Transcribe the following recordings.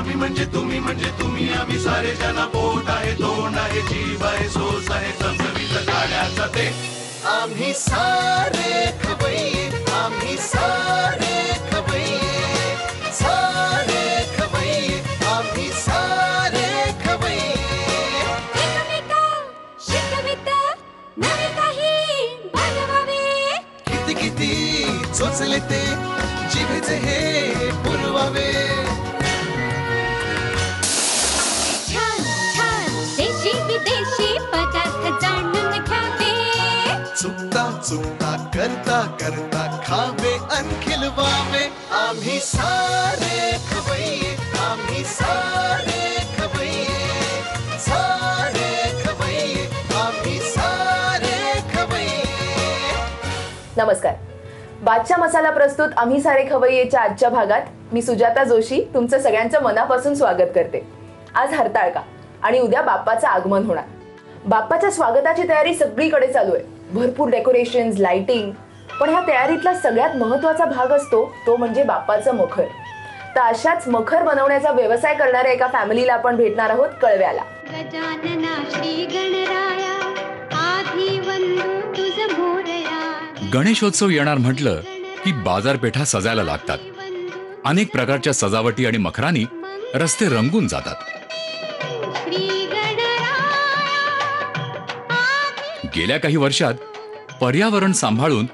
आम्ही म्हणजे तुम्ही आम्ही सारे जना पोट आहे तोंड आहे जीव आहे सोस आहे चमचमीत गाण्याचा ते आम्ही सारे खवय्ये आम्ही सारे खवय्ये सारे खवय्ये आम्ही सारे खवय्ये एकमेका शिकवित नवे काही बनवावे किती किती चोचले ते जिभेचे हे पुरवावे छान छान देशी विदेशी पदार्थ जाणून घ्यावे चुकता चुकता करता करता खावे अन खिलवावे आम्ही सारे खवय्ये आम्ही सारे खवय्ये सारे खवय्ये आम्ही सारे खवय्ये. नमस्कार. बादशाह मसाला प्रस्तुत आम्ही सारे खवय्येच्या आजच्या भागात मी सुजाता जोशी तुमचं सगळ्यांचं मनापासून स्वागत करते. आज हरताळका आणि उद्या बाप्पाचं आगमन होणार. बाप्पाच्या स्वागताची तयारी सगळीकडे चालू आहे. भरपूर डेकोरेशन्स, लाइटिंग. पण ह्या तयारीतला सगळ्यात महत्त्वाचा भाग असतो तो म्हणजे बाप्पाचं मखर. तर अशाच मखर बनवण्याचा व्यवसाय करणाऱ्या एका फॅमिलीला आपण भेटणार आहोत कळव्याला. गजानना श्री गणराया आधी वंदू तुझ मोरया. गणेशोत्सव येणार म्हटलं की बाजारपेठा सजायला लागतात. अनेक प्रकारच्या सजावटी आणि मखरांनी रस्ते रंगून जातात. गेल्या काही वर्षात पर्यावरण सांभाळून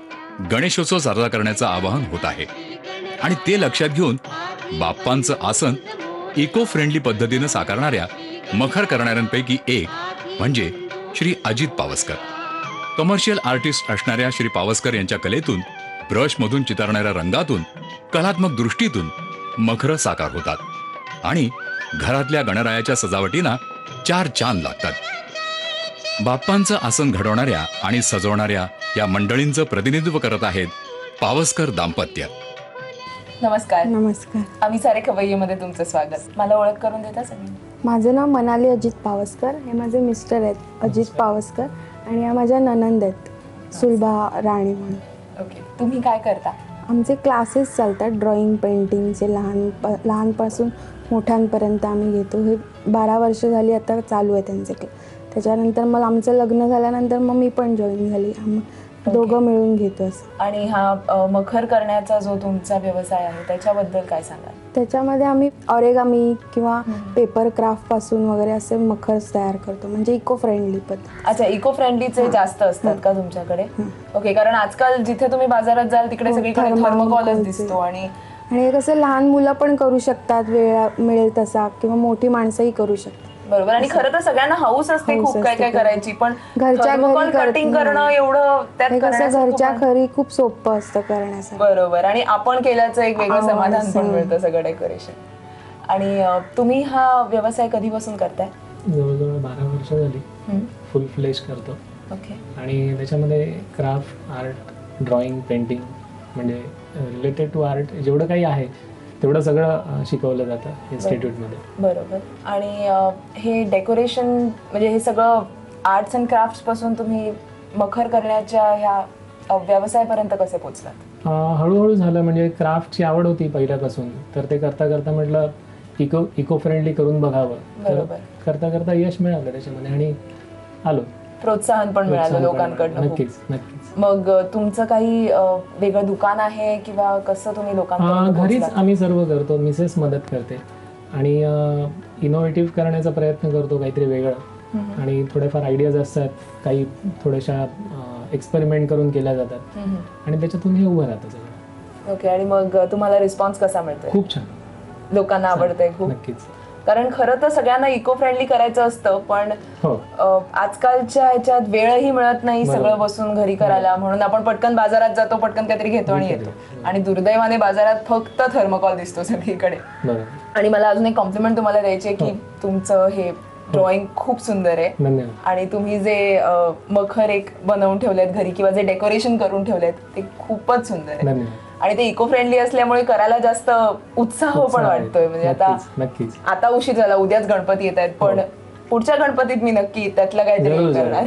गणेशोत्सव साजरा करण्याचं आवाहन होत आहे आणि ते लक्षात घेऊन बाप्पांचं आसन इको फ्रेंडली पद्धतीनं साकारणाऱ्या मखर करणाऱ्यांपैकी एक म्हणजे श्री अजित पावसकर. कमर्शियल आर्टिस्ट असणाऱ्या श्री पावसकर यांच्या कलेतून, ब्रशमधून चितारणाऱ्या रंगातून, कलात्मक दृष्टीतून मखरं साकार होतात आणि घरातल्या गणरायाच्या सजावटींना चार चांद लागतात. बाप्पांचं आसन घडवणाऱ्या आणि सजवणाऱ्या या मंडळींचं प्रतिनिधित्व करत आहेत पावसकर दाम्पत्य. नमस्कार. नमस्कार. आम्ही सारे खवय्येमध्ये तुमचं स्वागत. मला ओळख करून देता सगळी? माझं नाव मनाली अजित पावसकर. हे माझे मिस्टर आहेत अजित पावसकर आणि या माझ्या ननंद आहेत सुलभा राणे म्हणून. ओके. तुम्ही काय करता? आमचे क्लासेस चालतात ड्रॉइंग पेंटिंगचे. लहानपासून मोठ्यांपर्यंत आम्ही घेतो. हे 12 वर्ष झाली आता चालू आहे त्यांचे. त्याच्यानंतर मग आमचं लग्न झाल्यानंतर मग मी पण जॉईन झाली. दोघं मिळून घेतो असं. आणि हा मखर करण्याचा जो तुमचा व्यवसाय आहे त्याच्याबद्दल काय सांगाल? त्याच्यामध्ये आम्ही ऑरेगामी किंवा पेपर क्राफ्ट पासून वगैरे असे मखर तयार करतो म्हणजे इको फ्रेंडली पद्धत. अच्छा, इको फ्रेंडलीचे जास्त असतात का तुमच्याकडे? ओके. कारण आजकाल जिथे तुम्ही बाजारात जाल तिकडे सगळीकडे थर्मोकॉलच दिसतो आणि हे कसं लहान मुलं पण करू शकतात वेळ मिळेल तसा किंवा मोठी माणसंही करू शकतात. बरोबर. आणि खरं तर सगळ्यांना हाऊस असते खूप काय काय करायची, पण घरच्या घरी कटिंग करणं एवढं त्यात घरच्या घरी खूप सोपं असतं करण्यासाठी. बरोबर. आणि आपण केल्याचं एक वेगळं समाधान पण मिळतं सगळं डेकोरेशन. आणि तुम्ही हा व्यवसाय कधीपासून करताय? जवळजवळ 12 वर्ष झाली फुल फ्लेश करतो. ओके. आणि त्याच्यामध्ये क्राफ्ट, आर्ट, ड्रॉइंग, पेंटिंग म्हणजे रिलेटेड टू आर्ट जेवढं काही आहे तेवढं सगळं शिकवलं जातं इन्स्टिट्यूटमध्ये. बरोबर. आणि हे डेकोरेशन म्हणजे हे सगळं आर्ट्स अँड क्राफ्ट्स पासून तुम्ही मखर करण्याच्या ह्या व्यवसायापर्यंत कसे पोहोचलात? हळूहळू झालं. म्हणजे क्राफ्टची आवड होती पहिल्यापासून, तर ते करता करता म्हटलं इको फ्रेंडली करून बघावं. बरोबर. करता करता यश मिळालं त्याच्यामध्ये आणि आलो. प्रोत्साहन पण मिळालं लोकांकडनं. नक्कीच नक्कीच. मग तुमचं काही वेगळं दुकान आहे किंवा कसं तुम्ही लोकांपर्यंत? घरीच आम्ही सर्व करतो. मिसेस मदत करते आणि इनोव्हेटिव्ह करण्याचा प्रयत्न करतो काहीतरी वेगळं. आणि थोडेफार आयडियाज असतात, काही थोड्याशा एक्सपेरिमेंट करून केल्या जातात आणि त्याच्यातून हे उभं राहतं सगळं. ओके. आणि मग तुम्हाला रिस्पॉन्स कसा मिळतोय? खूप छान. लोकांना आवडतंय खूप? नक्कीच. कारण खरं तर सगळ्यांना इको फ्रेंडली करायचं असतं, पण आजकालच्या ह्याच्यात वेळही मिळत नाही सगळं बसून घरी करायला. म्हणून आपण पटकन बाजारात जातो, पटकन काहीतरी घेतो आणि येतो. आणि दुर्दैवाने बाजारात फक्त थर्मोकॉल दिसतो सगळीकडे. आणि मला अजून एक कॉम्प्लिमेंट तुम्हाला द्यायची आहे की तुमचं हे ड्रॉइंग खूप सुंदर आहे. आणि तुम्ही जे मखर एक बनवून ठेवलेत घरी किंवा जे डेकोरेशन करून ठेवलेत ते खूपच सुंदर आहे. आणि ते इको फ्रेंडली असल्यामुळे करायला जास्त उत्साह पण वाटतोय. म्हणजे आता उशीर झाला, उद्याच गणपती येत आहेत, पण पुढच्या गणपतीत मी नक्की त्यातलं काहीतरी करणार.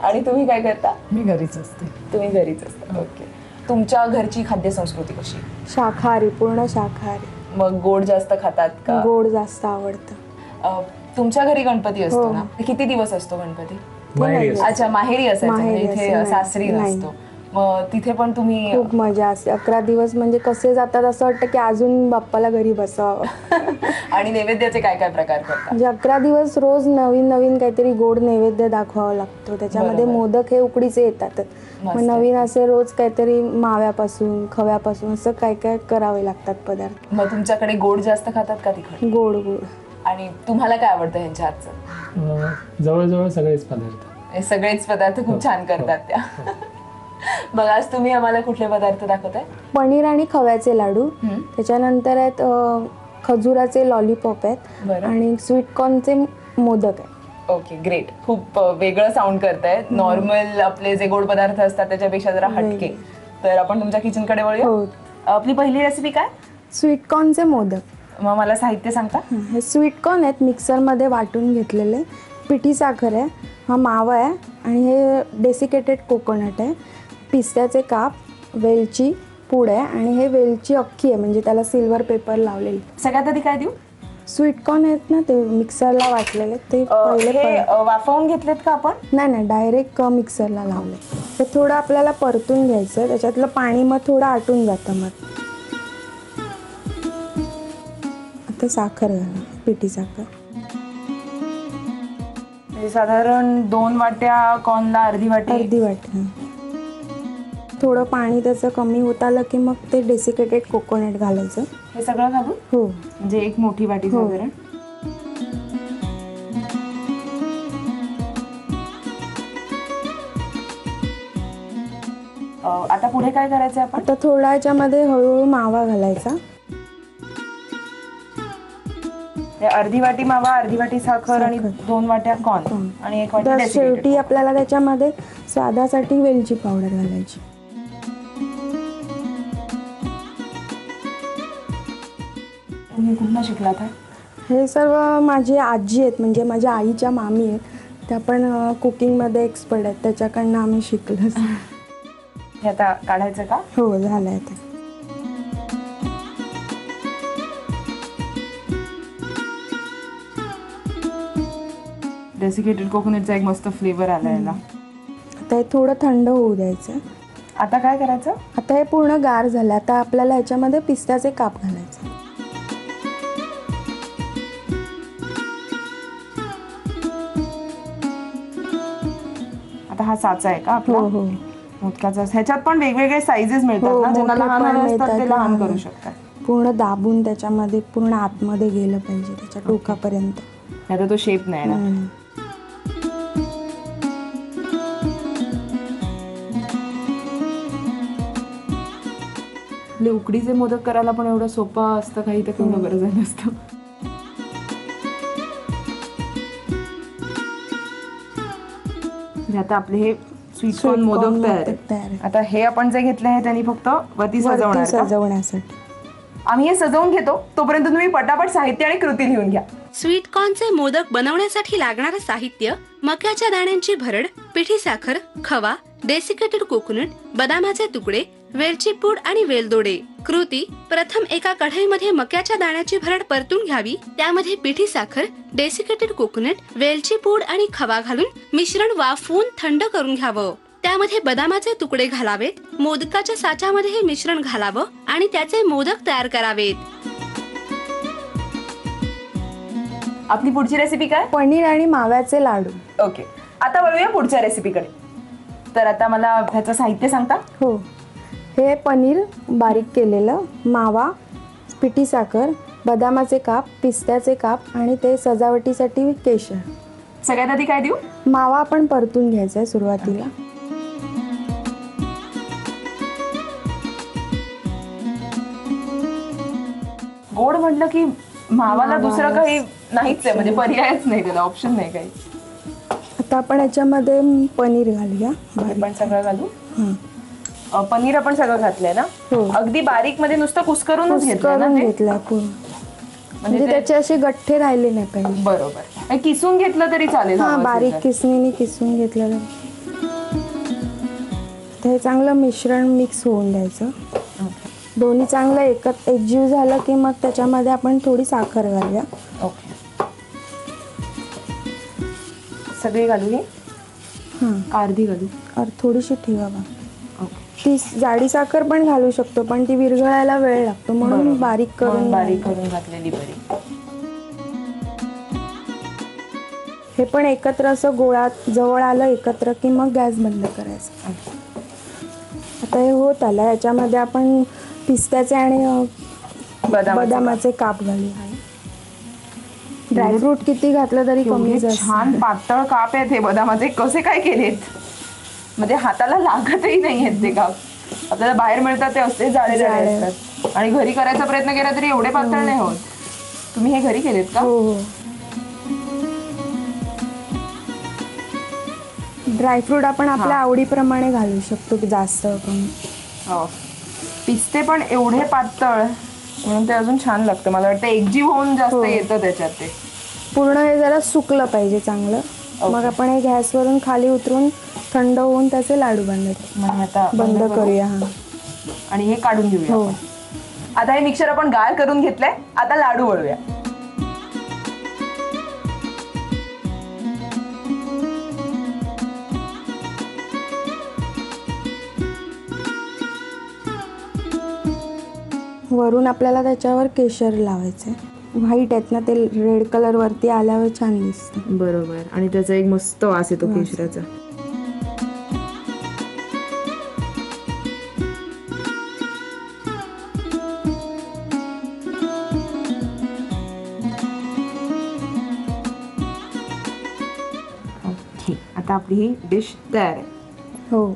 आणि तुम्ही काय करता? मी घरीच असते. तुम्ही घरीच असता. ओके. तुमच्या घरची खाद्य संस्कृती कशी? शाकाहारी, पूर्ण शाकाहारी. मग गोड जास्त खातात का? गोड जास्त आवडतं. तुमच्या घरी गणपती असतो ना, किती दिवस असतो गणपती? माहेरी असतो. अच्छा, माहेरी असायचं, माहेरी म्हणजे इथे असं सासरी नाही. नसतो. मग तिथे पण तुम्ही खूप मजा असते. 11 दिवस म्हणजे कसे जातात असं वाटतं की अजून बाप्पाला घरी बसावं. आणि नैवेद्याचे काय काय प्रकार करतात? म्हणजे 11 दिवस रोज नवीन नवीन काहीतरी गोड नैवेद्य दाखवावा लागतो. त्याच्यामध्ये मोदक हे उकडीचे येतात. मग नवीन असे रोज काहीतरी माव्यापासून खव्यापासून असं काय काय करावे लागतात पदार्थ. मग तुमच्याकडे गोड जास्त खातात का तिखट? गोड गोड. आणि तुम्हाला काय आवडतं ह्यांच्या हातचं? जवळजवळ सगळेच पदार्थ. हे सगळेच पदार्थ खूप छान करतात त्या. बघ, आज तुम्ही आम्हाला कुठले पदार्थ दाखवताय? पनीर आणि खव्याचे लाडू, त्याच्यानंतर आहेत खजुराचे लॉलीपॉप आहेत आणि स्वीटकॉर्नचे मोदक आहेत. Okay, great. खूप वेगळं साऊंड करताय. नॉर्मल आपले जे गोड पदार्थ असतात त्याच्यापेक्षा जरा हटके. तर आपण तुमच्या किचनकडे वळूया. आपली पहिली रेसिपी काय? स्वीटकॉर्नचे मोदक. मग मला साहित्य सांगता? हे स्वीटकॉर्न आहेत मिक्सरमध्ये वाटून घेतलेले, पिठी साखर आहे, हा मावा आहे आणि हे डेसिकेटेड कोकोनट आहे, पिस्त्याचे काप, वेलची पूड आहे आणि हे वेलची अख्खी आहे, म्हणजे त्याला सिल्वर पेपर लावलेली. सगळ्यात आधी काय देऊ? स्वीटकॉर्न आहेत ना, ते मिक्सरला वाटलेले, ते हे वाफवून घेतलेत का आपण? नाही, डायरेक्ट मिक्सरला लावले. ते थोडं आपल्याला परतून घ्यायचं, त्याच्यातलं पाणी मग थोडं आटून जातं. मग आता साखर घाला, पिठी साखर. साधारण 2 वाट्या कॉर्नला अर्धी वाटी. थोडं पाणी त्याचं कमी होत आलं की मग ते डेसिकेटेड कोकोनट घालायचं. हे सगळं घालू? हो, म्हणजे 1 मोठी वाटी साधारण. आता पुढे काय करायचं आपण? आता थोडा याच्यामध्ये हळूहळू मावा घालायचा. अर्धी वाटी मावा, अर्धी वाटी साखर आणि 2 वाट्या कॉर्न आणि 1 वाटी डेसिकेटेड. शेवटी आपल्याला त्याच्यामध्ये स्वादासाठी वेलची पावडर घालायची. तुम्ही कुठनं शिकलात? हे सर्व माझी आजी आहेत, म्हणजे माझ्या आईच्या मामी आहेत, त्या पण कुकिंगमध्ये एक्सपर्ट आहेत, त्याच्याकडनं आम्ही शिकलो. हे आता काढायचं का? हो, झालंय ते. डेसिकेटेड कोकोनटचा एक मस्त फ्लेवर आला याला. आता हे थोडं थंड होऊ द्यायचं. आता काय करायचं? आता हे पूर्ण गार झालं. आता आपल्याला ह्याच्यामध्ये पिस्त्याचे काप घालायचे. आता हा साचा आहे का आपला? हो, मोदकाचा. ह्याच्यात पण वेगवेगळे साईजेस मिळतात ना, ज्यांना लहान हवे असतात ते लहान करू शकतात. पूर्ण दाबून त्याच्यामध्ये पूर्ण आतमध्ये गेलं पाहिजे, त्याच्या टोकापर्यंत. आता तो शेप नाही ना. उकडीचे मोदक करायला पण एवढं सोपं असतं काही, तर केवढं बरं झालं असतं. आता आपले हे स्वीटकॉर्न मोदक तयार आहेत. आता हे आपण जे घेतले आहे त्यांनी फक्त वरती सजवण्यासाठी. आम्ही हे सजवून घेतो, तोपर्यंत तुम्ही पटापट साहित्य आणि कृती लिहून घ्या. स्वीटकॉर्नचे मोदक बनवण्यासाठी लागणारं साहित्य: मक्याच्या दाण्यांची भरड, पिठी साखर, खवा, डेसिकेटेड कोकोनट, बदामाचे तुकडे, वेलची पूड आणि वेलदोडे. कृती: प्रथम एका कढईमध्ये मक्याच्या दाण्याची भरड परतून घ्यावी, त्यामध्ये पिठी साखर, डेसिकेटेड कोकोनट, वेलची पूड आणि खवा घालून मिश्रण वाफवून थंड करून घ्यावं. त्यामध्ये बदामाचे तुकडे घालावेत. मोदकाच्या साच्यामध्ये हे मिश्रण घालावं आणि त्याचे मोदक तयार करावेत. आपली पुढची रेसिपी काय? पनीर आणि माव्याचे लाडू. ओके, आता वळूया पुढच्या रेसिपीकडे. तर आता मला ह्याचं साहित्य सांगता? हो, हे पनीर बारीक केलेलं, मावा, पिठी साखर, बदामाचे काप, पिस्त्याचे काप आणि ते सजावटीसाठी केशर. सगळ्यात आधी काय देऊ? मावा आपण परतून घ्यायचा आहे सुरुवातीला. गोड म्हटलं की मावाला दुसरं काही नाहीच आहे, म्हणजे पर्यायच नाही, त्याला ऑप्शन नाही काही. आता आपण याच्यामध्ये पनीर घालूया. आपण सगळं घालू. पनीर आपण सगळं घातलंय ना? अगदी बारीक मध्ये नुसतं कुस्करूनच घेतलं, म्हणजे त्याचे असे गठ्ठे राहिले नाही पाहिजे. बरोबर. किसून घेतलं तरी चालेल. बारीक किसणीने किसून घेतलं तर हे चांगलं मिश्रण मिक्स होऊन द्यायचं. दोन्ही चांगलं एकजीव झालं की मग त्याच्यामध्ये आपण थोडी साखर घालूया. ओके. सगळी घालू ही? अर्धी घालू? थोडीशी ठेवा. ओके. ती जाडी साखर पण घालू शकतो पण ती विरघळायला वेळ लागतो म्हणून बारीक करून घातलेली बरी. हे पण एकत्र असं गोळात जवळ आलं एकत्र की मग गॅस बंद करायचा. आता हे होत आलं. याच्यामध्ये आपण पिस्त्याचे आणि बदामाचे काप घालूया. ड्रायफ्रूट किती घातलं तरी कमी. छान पातळ काप आहेत हे बदामाचे. कसे काय केलेत? म्हणजे हाताला लागतही नाही आहेत ते काप. आपल्याला बाहेर मिळतात ते असते जाडे जाडे असतात आणि घरी करायचा प्रयत्न केला तरी एवढे पातळ नाही होत. तुम्ही हे घरी केलेत का? हो. ड्रायफ्रूट आपण आपल्या आवडीप्रमाणे घालू शकतो की जास्त कमी. पिस्ते पण एवढे पातळ म्हणून ते अजून छान लागतं. मला वाटतं एकजीव होऊन जास्त येतं त्याच्यात. ते पूर्ण हे जरा सुकलं पाहिजे चांगलं. मग आपण हे गॅसवरून खाली उतरून थंड होऊन त्याचे लाडू बंद करूया. आणि हे काढून घेऊया. आता हे मिक्सर आपण गार करून घेतलंय. आता लाडू वळूया. वरून आपल्याला त्याच्यावर केशर लावायचंय. व्हाईट आहेत ना ते रेड कलर वरती आल्यावर छान दिसतं. बरोबर. आणि त्याचा एक मस्त वास येतो केशराचा. आता आपली ही डिश तयार आहे. हो.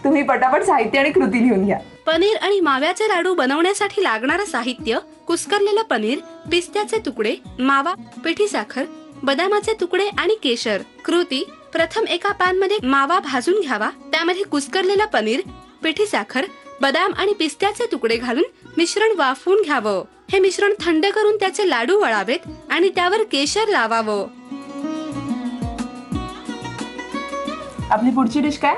तुम्ही पटापट साहित्य आणि कृती लिहून घ्या. पनीर आणि माव्याचे लाडू बनवण्यासाठी लागणारं साहित्य: कुस्करलेलं पनीर, पिस्त्याचे तुकडे, मावा, पिठी साखर, बदामाचे तुकडे आणि केशर. कृती: प्रथम एका पॅन मध्ये मावा भाजून घ्यावा. त्यामध्ये कुस्करलेलं पनीर, पिठी साखर, बदाम आणि पिस्त्याचे तुकडे घालून मिश्रण वाफवून घ्यावं. हे मिश्रण थंड करून त्याचे लाडू वळावेत आणि त्यावर केशर लावावं. आपली पुढची डिश काय?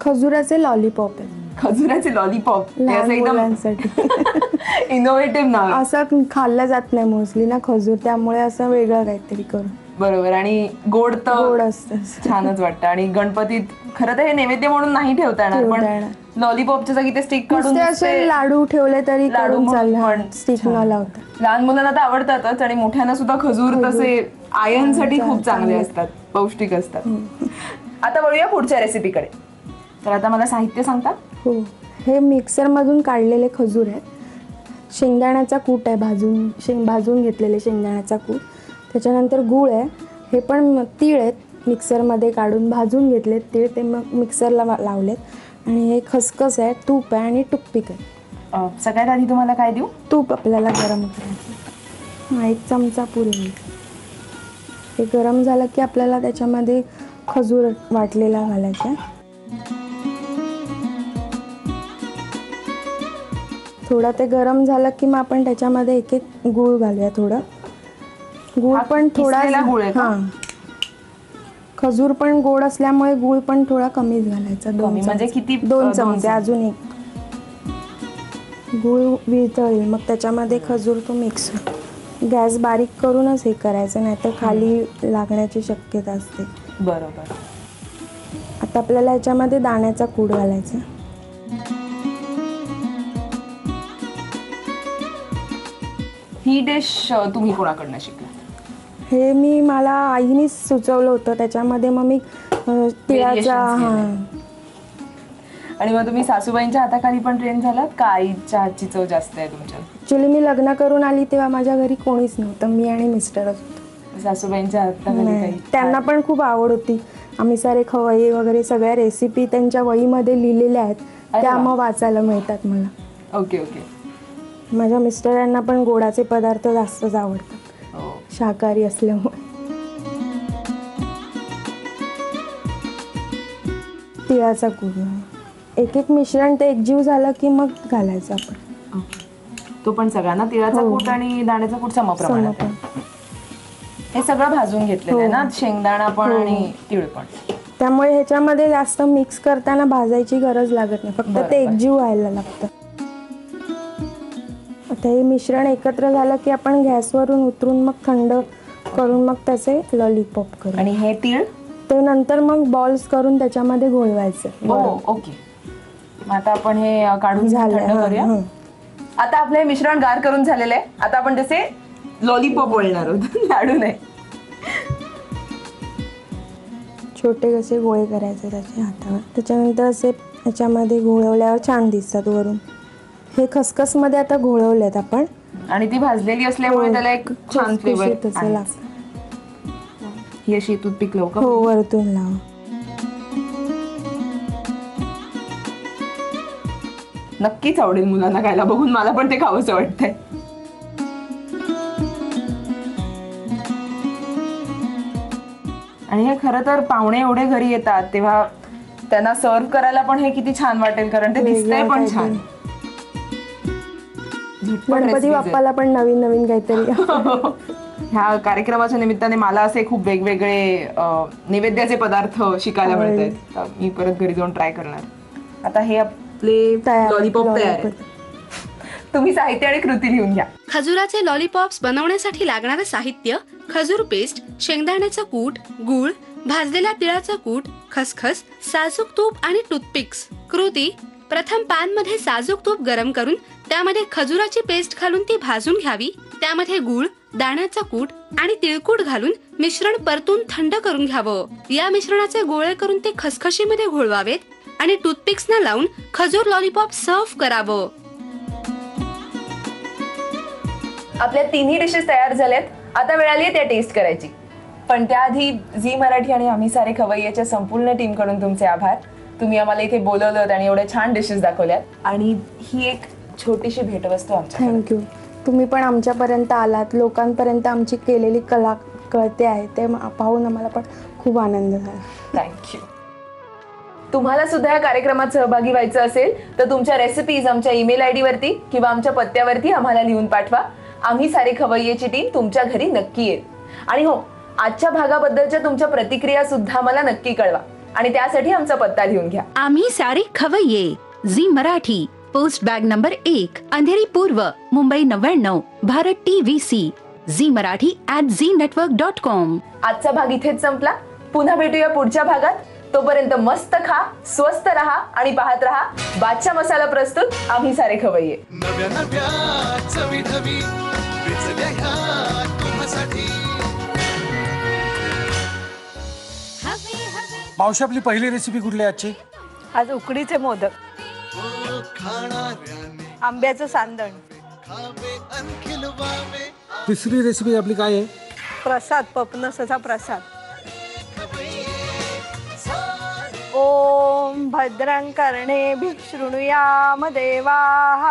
खजुराचे लॉलीपॉप आहे. खजुराचे लॉलीपॉप मुलांसाठी इनोव्हेटिव्ह नाव. असं खाल्लं जात नाही मोस्टली ना खजूर, त्यामुळे असं वेगळं काहीतरी करू. बरोबर. आणि गोड असतं, छानच वाटतं. आणि गणपतीत खरं तर हे नैवेद्य म्हणून नाही ठेवता येणार पण लॉलीपॉपच्या जागी ते स्टिक काढून असे लाडू ठेवले तरी स्टिक न लावता. लहान मुलांना तर आवडतातच आणि मोठ्यांना सुद्धा खजूर तसे आयर्न साठी खूप चांगले असतात, पौष्टिक असतात. आता वळूया पुढच्या रेसिपीकडे. तर आता मला साहित्य सांगता? हो. हे मिक्सर मधून काढलेले खजूर आहेत. शेंगदाण्याचा कूट आहे, भाजून घेतलेले शेंगदाण्याचा कूट. त्याच्यानंतर गूळ आहे. हे पण तीळ आहेत, मिक्सरमध्ये काढून भाजून घेतलेत तीळ, ते मग मिक्सरला लावलेत. आणि हे खसखस आहे, तूप आहे आणि टुकपीक आहे. सगळ्यात आधी तुम्हाला काय देऊ? तूप आपल्याला गरम करायचं. 1 चमचा पुरेल. हे गरम झालं की आपल्याला त्याच्यामध्ये खजूर वाटलेला घालायचा. थोडं ते गरम झालं की मग आपण त्याच्यामध्ये एक गूळ घालूया. थोडं गूळ पण थोडा. हां, खजूर पण गोड असल्यामुळे गूळ पण थोडा कमीच घालायचा. म्हणजे किती? 2 चमचे. अजून एक गूळ वितळेल मग त्याच्यामध्ये खजूर तो मिक्स. गॅस बारीक करूनच हे करायचं, नाहीतर खाली लागण्याची शक्यता असते. बरोबर. आता आपल्याला याच्यामध्ये दाण्याचा कूट घालायचा. ही डिश तुम्ही कोणाकडनं शिकला? हे मला आईनेच सुचवलं होतं. त्याच्यामध्ये मग मी तिळाचा. आणि मग तुम्ही सासूबाईंच्या हाताखाली पण ट्रेन झालात का? आईच्या हातची चव जास्त आहे तुमच्या? ऍक्च्युली मी लग्न करून आली तेव्हा माझ्या घरी कोणीच नव्हतं, मी आणि मिस्टरच होतो. सासूबाईंच्या हाताखाली त्यांना पण खूप आवड होती. आम्ही सारे खवई वगैरे सगळ्या रेसिपी त्यांच्या वहीमध्ये लिहिलेल्या आहेत, त्या मग वाचायला मिळतात मला. Okay okay. माझ्या मिस्टरांना पण गोडाचे पदार्थ जास्तच आवडतात, शाकाहारी असल्यामुळे. तिळाचा कूट एक मिश्रण ते एकजीव झालं की मग घालायचं आपण. तो पण सगळ्यांना तिळाचा कूट आणि दाण्याचा कूट समप्रमाणात. हे सगळं भाजून घेतलेलं आहे ना, शेंगदाणा पण आणि तीळ पण. त्यामुळे ह्याच्यामध्ये जास्त मिक्स करताना भाजायची गरज लागत नाही, फक्त ते एकजीव व्हायला लागतं. आता हे मिश्रण एकत्र झालं की आपण गॅसवरून उतरून मग थंड करून मग त्याचे लॉलीपॉप करू. आणि हे तीळ ते नंतर मग बॉल्स करून त्याच्यामध्ये घोळवायचे. ओके. आता आपण हे काढून झालं. थंड करूया. आता आपलं हे मिश्रण गार करून झालेलं आहे. आता आपण त्याचे लॉलीपॉप वळणार आहोत. लाडू नाही, छोटे कसे गोळे करायचे त्याचे हातावर. त्याच्यानंतर असे याच्यामध्ये घोळवल्यावर छान दिसतात वरून. हे खसखसमध्ये आता घोळवलेत आपण आणि ती भाजलेली असल्यामुळे त्याला एक छान फ्लेवर लागतं. ही अशी टूथपिक लावू का? हो, वरतून लाव. नक्कीच आवडेल मुलांना खायला. बघून मला पण ते खावंसं वाटतंय. आणि हे खरं तर पाहुणे एवढे घरी येतात तेव्हा त्यांना सर्व करायला पण हे किती छान वाटेल, कारण ते दिसतंय पण छान. गणपती बाप्पाला पण नवीन नवीन काहीतरी. ह्या कार्यक्रमाच्या निमित्ताने मला असे खूप वेगवेगळे नैवेद्याचे पदार्थ शिकायला मिळत आहेत. मी परत घरी जाऊन ट्राय करणार. आता हे आपले लॉलीपॉप तयार आहेत. तुम्ही साहित्य आणि कृती लिहून घ्या. खजुराचे लॉलीपॉप्स बनवण्यासाठी लागणारे साहित्य: खजूर पेस्ट, शेंगदाण्याचं कूट, गूळ, भाजलेल्या तिळाचं कूट, खसखस, साजूक तूप आणि टूथपिक्स. कृती: प्रथम पॅन मध्ये साजूक तूप गरम करून त्यामध्ये खजुराची पेस्ट घालून ती भाजून घ्यावी. त्यामध्ये गूळ, दाण्याचा कूट आणि तिळकूट घालून मिश्रण परतून थंड करून घ्यावं. या मिश्रणाचे गोळे करून ते खसखशीमध्ये घोळवावेत आणि टूथपिक्सना लावून खजूर लॉलीपॉप सर्व्ह करावं. आपल्या तिन्ही डिशेस तयार झाल्यात. आता वेळ आली आहे त्या टेस्ट करायची. पण त्याआधी झी मराठी आणि आम्ही सारे खवय्येच्या संपूर्ण टीम कडून तुमचे आभार. तुम्ही आम्हाला इथे बोलवलं आणि एवढ्या छान डिशेस दाखवल्यात. आणि ही एक छोटीशी भेटवस्तू आमच्या. थँक्यू. तुम्ही पण आमच्यापर्यंत आलात. लोकांपर्यंत आमची केलेली कला कळते आहे ते पाहून आम्हाला पण खूप आनंद झाला. थँक्यू. तुम्हाला सुद्धा या कार्यक्रमात सहभागी व्हायचं असेल तर तुमच्या रेसिपीज आमच्या ईमेल आयडी वरती किंवा आमच्या पत्त्यावरती आम्हाला लिहून पाठवा. आम्ही सारे खवय्येची टीम तुमच्या घरी नक्की येईल. आणि हो, आजच्या भागाबद्दलच्या तुमच्या प्रतिक्रिया सुद्धा मला नक्की कळवा आणि त्यासाठी आमचा पत्ता लिहून घ्या. आम्ही सारे खवय्ये, Zee Marathi, post bag number 1, Andheri पूर्व, मुंबई 99, भारत TVC, zee-marathi@zeenetwork.com. आजचा भाग इथेच संपला. पुन्हा भेटूया पुढच्या भागात. तोपर्यंत मस्त खा, स्वस्त रहा आणि पाहत रहा बादशाह मसाला प्रस्तुत आम्ही सारे खवय्ये. नव्या नव्या चवी नवी विचल्या ह्या तुम्हासाठी. मावशी, आपली पहिली रेसिपी कुठली आजची? आज उकडीचे मोदक, आंब्याचं सांदण. तिसरी रेसिपी आपली काय आहे? प्रसाद, पपनसाचा प्रसाद. ओम भद्रं कर्णेभिः शृणुयाम देवाः.